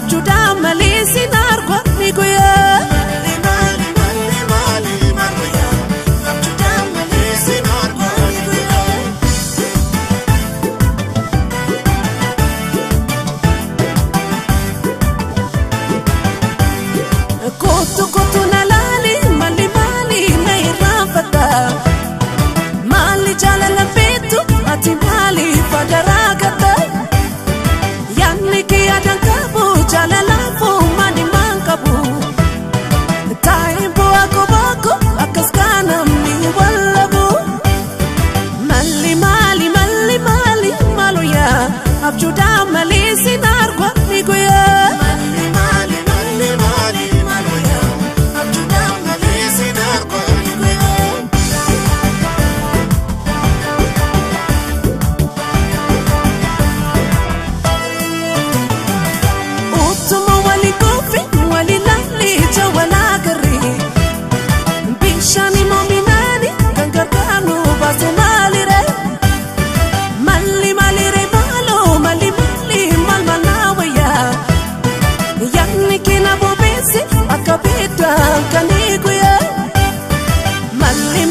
abjuuda malee sin argu ni guyyaa. Abjuuda malee sin argu ni guyyaa. Abjuuda malee sin argu ni guyyaa. Utuma wali kofi wali lali jawala gari. Bishani mominani kangarganu basenalire. Mali malire. Akabita kaniguya mali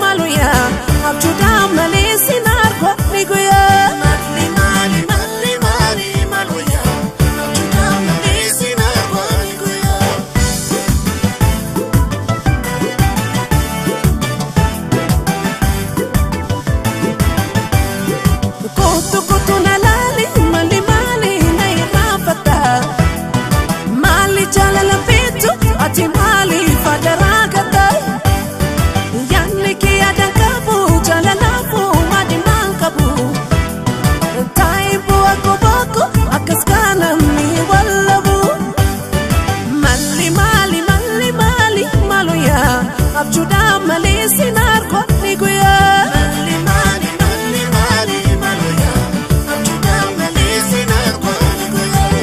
maluya abjuuda malee sin argu niguya mali maluya abjuuda malee sin argu niguya. Kutu na lali mali na irafata. Jalala betu ati mali fadaragata yanni ki adankabu jalala fu madi mankabu taibu akobako akaskana mi wallabu mali maluya abjuuda malee sin argu ni guyyaa. Maluya abjuuda malee sin argu ni guyyaa.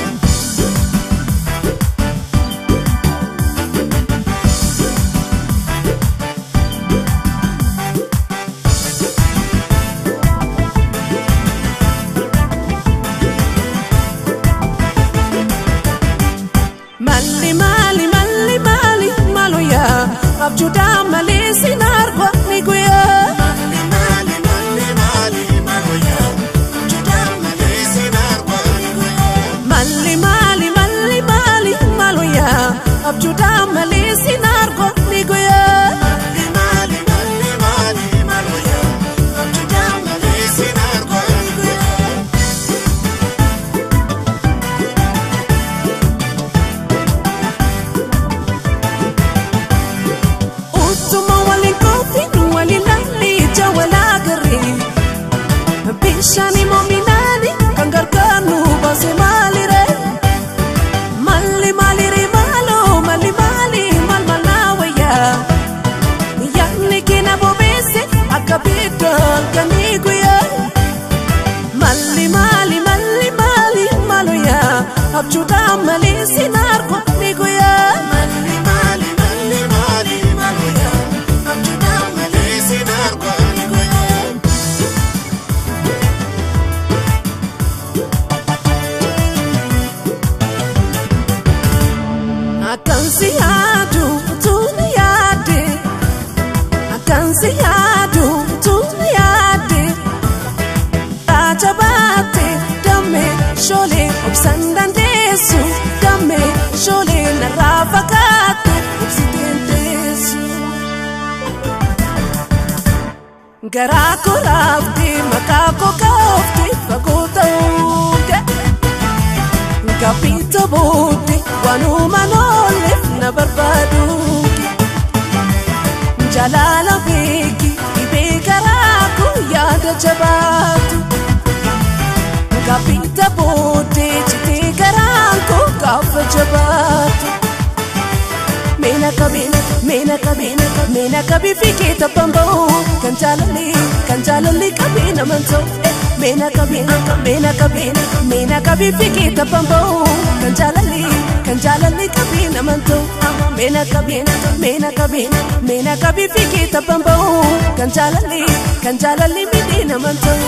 Mali maluya abjuuda malee sin argu ni guyyaa. Mali maluya abjuuda malee sin argu ni guyyaa. Mali maluya abjuuda malee sin argu ni guyyaa. Mali maluya abjuuda malee sin argu ni guyyaa. Utuma wali kofi wali lali jawala gari. Bishani mominani kangarganu basemalire. Mali malire mali malawaya yanni kina bobese akabita kaniguya. Mali maluya abjuuda malee sin argu ni guyyaa. Mali maluya abjuuda malee sin argu ni guyyaa. Akan si yaadu tuni yaade akan si yaadu tuni yaade ajabate dame shole obsan dandeessu dame shole narraa fagaate obsi dandeessu. Garaa koo raafte maqaa koo kaafte fagoo ta'uude gaaffii booddee waanuma noolleef na barbaaduuki. Jalala beeki dhibee garaa koo yaada jabaatu. Gaaffii booddee citee garaan koo gaafa jabaatu. Meena kabii fiigee taphaan ba'u kan jaalallee qabee naman ta'u. Meena kabii fiigee taphaan ba'u kan jaalallee qabee naman ta'u. Meena kabii fiigee taphaan ba'u kan jaalallee midhee naman ta'u.